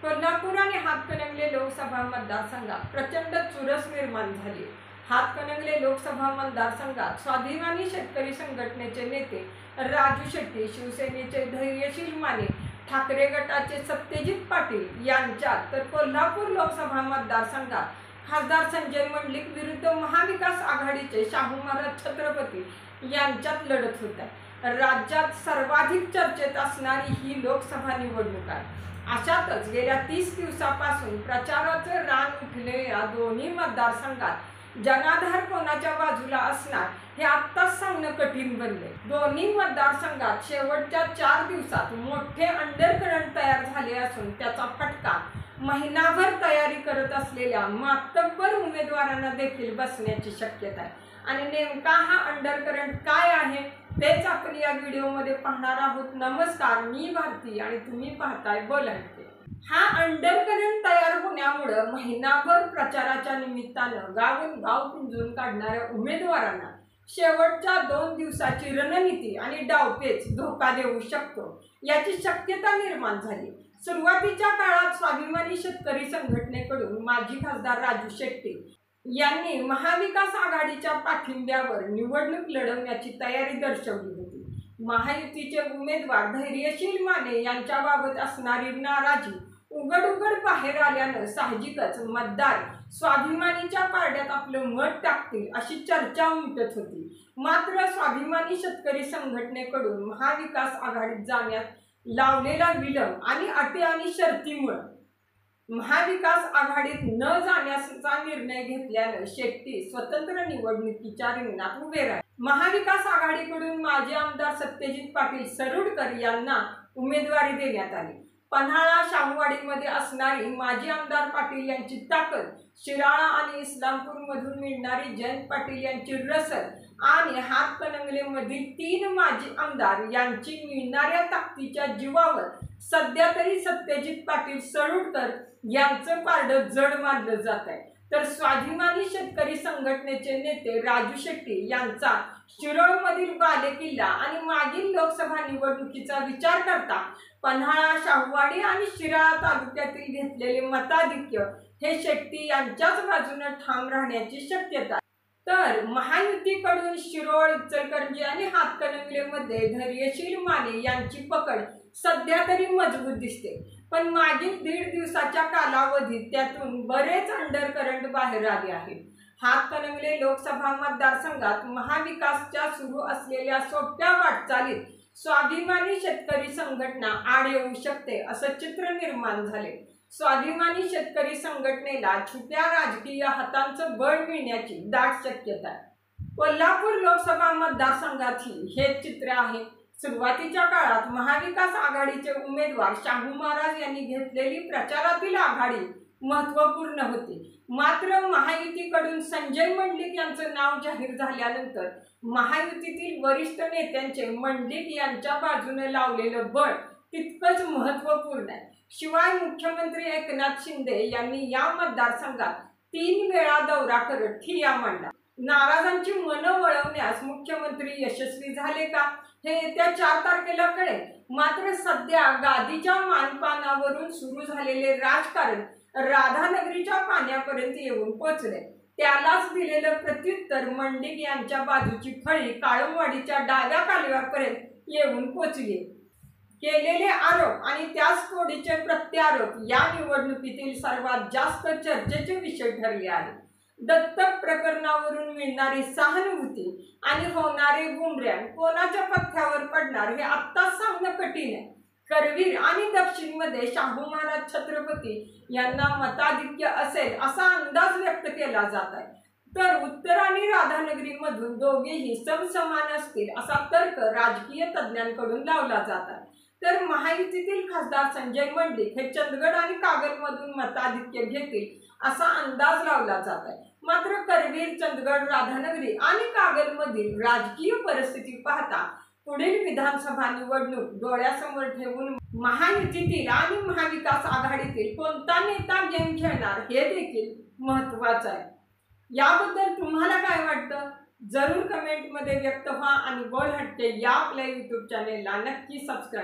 कोल्हापूर आणि हातकणंगले लोकसभा मतदारसंघात प्रचंड चुरस निर्माण झाली। हातकणंगले लोकसभा मतदारसंघात स्वाभिमानी शेतकरी संघटनेचे नेते राजू शेट्टी, शिवसेनेचे धैर्यशील माने, ठाकरे गटाचे सत्यजित पाटील यांच्यात तर कोल्हापूर लोकसभा मतदारसंघात खासदार संजय मंडलिक विरुद्ध महाविकास आघाडीचे शाहू महाराज छत्रपती यांच्यात लढत होत आहे। राज्यात सर्वाधिक चर्चेत असणारी ही लोकसभा निवडणूक आहे। अशातच गेल्या 30 दिवसापासून प्रचाराचे रान उठले या दोन्ही मतदारसंघात जनाधार कोणाच्या बाजूला असणार हे आत्ताच सांगणं कठीण बनले। दोन्ही मतदारसंघात शेवटच्या 4 दिवसात मोठे अंडरकरंट तयार झाले असून त्याचा फटका महिनाभर तयारी करत असलेल्या मातब्बर उमेदवारांना देखील बसण्याची शक्यता आहे। आणि नेमका हा अंडरकरंट काय आहे तेच आपण या व्हिडिओमध्ये पाहणार आहोत। नमस्कार, मी भारती आणि तुम्ही पाहताय बोलहट्टे। हा अंडरकरंट तयार होण्यामुळे महिनाभर प्रचाराच्या निमित्तानं गावून गाव पिंजून काढणाऱ्या उमेदवारांना शेवटच्या 2 दिवसाची रणनीती आणि डावपेच धोका देऊ शकतो याची शक्यता निर्माण झाली। सुरुवातीच्या काळात स्वाभिमानी शेतकरी संघटनेकडून माजी खासदार राजू शेट्टी यांनी महाविकास आघाडीच्या पाठिंब्यावर निवडणूक लढवण्याची तयारी दर्शवली होती। महायुतीचे उमेदवार धैर्यशील माने यांच्याबाबत असणारी नाराजी उघड बाहेर आल्यानं साहजिकच मतदार स्वाभिमानीच्या पारड्यात आपलं मत टाकतील अशी चर्चा उमटत होती। मात्र स्वाभिमानी शेतकरी संघटनेकडून महाविकास आघाडीत जाण्यात लावलेला विलंब आणि अटी आणि शर्तीमुळे महाविकास आघाडीत न जाण्याचा निर्णय घेतल्यानं शेट्टी स्वतंत्र निवडणुकीच्या रिंगणात उभे राहिले। महाविकास आघाडीकडून माजी आमदार सत्यजित पाटील सरोडकर यांना उमेदवारी देण्यात आली। पन्हाळा शाहूवाडीमध्ये असणारी माजी आमदार पाटील यांची ताकद, शिराळा आणि इस्लामपूर मधून मिळणारी जयंत पाटील यांची रसद आणि हातकणंगलेमधील 3 माजी आमदार यांची मिळणाऱ्या ताकदीच्या जीवावर सध्या तरी सत्यजित पाटील सरोडकर यांचं पारडं जड मानलं जात आहे। तर स्वाभिमानी शेतकरी संघटनेचे नेते राजू शेट्टी यांचा शिरोळमधील बालेकिल्ला आणि मागील लोकसभा निवडणुकीचा विचार करता पन्हाळा, शाहूवाडी आणि शिराळा तालुक्यातील घेतलेले मताधिक्य हे शेट्टी यांच्याच बाजूने ठाम राहण्याची शक्यता आहे। तर महायुतीकडून शिरोळ, इचलकरंजी आणि हातकणंगलेमध्ये धैर्यशील माने यांची पकड सध्या तरी मजबूत दिसते, पण मागील 1.5 दिवसाच्या कालावधीत त्यातून बरेच अंडरकरंट बाहेर आले आहेत। हातकणंगले लोकसभा मतदारसंघात महाविकासच्या सुरू असलेल्या सोप्या वाटचालीत स्वाभिमानी शेतकरी संघटना आड येऊ शकते असं चित्र निर्माण झाले। स्वाभिमानी शेतकरी संघटनेला छुप्या राजकीय हातांचं बळ मिळण्याची दाट शक्यता आहे। कोल्हापूर लोकसभा मतदारसंघातही हे चित्र आहे। सुरुवातीच्या काळात महाविकास आघाडीचे उमेदवार शाहू महाराज यांनी घेतलेली प्रचारातील आघाडी महत्त्वपूर्ण होती। मात्र महायुतीकडून संजय मंडलिक यांचं नाव जाहीर झाल्यानंतर महायुतीतील वरिष्ठ नेत्यांचे मंडलिक यांच्या बाजूने लावलेलं बळ तितकंच महत्त्वपूर्ण आहे। शिवाय मुख्यमंत्री एकनाथ शिंदे यांनी या मतदारसंघात 3 वेळा दौरा करत ठिय्या मांडला। नाराजांची मनं वळवण्यास मुख्यमंत्री यशस्वी झाले का हे येत्या 4 तारखेला कळेल। मात्र सध्या गादीच्या मानपानावरून सुरू झालेले राजकारण राधानगरीच्या पाण्यापर्यंत येऊन पोहोचले। त्यालाच दिलेलं प्रत्युत्तर मंडलिक यांच्या बाजूची फळी काळमवाडीच्या डाव्या कालव्यापर्यंत येऊन पोहोचली। केलेले आरोप आणि त्याच तोडीचे प्रत्यारोप या निवडणुकीतील सर्वात जास्त चर्चेचे विषय ठरले आहेत। दत्तक प्रकरणावरून मिळणारी सहानुभूती आणि होणारे गुमऱ्यान कोणाच्या पथ्यावर पडणार हे आत्ताच सांगणं कठीण आहे। करवीर आणि दक्षिणमध्ये शाहू महाराज छत्रपती यांना मताधिक्य असेल असा अंदाज व्यक्त केला जात आहे, तर उत्तर आणि राधानगरीमधून दोघेही समसमान असतील असा तर्क राजकीय तज्ज्ञांकडून लावला जात आहे। तर महायुतीतील खासदार संजय मंडलिक हे चंदगड आणि कागलमधून मताधिक्य घेतील असा अंदाज लावला जात आहे। मात्र करवीर, चंदगड, राधानगरी आणि कागलमधील राजकीय परिस्थिती पाहता पुढील विधानसभा निवडणूक डोळ्यासमोर ठेवून महायुतीतील आणि महाविकास आघाडीतील कोणता नेता गेम खेळणार हे देखील महत्त्वाचं आहे। याबद्दल तुम्हाला काय वाटतं जरूर कमेंटमध्ये व्यक्त व्हा आणि बोलहट्टे या आपल्या YouTube चॅनेलला नक्की सबस्क्राईब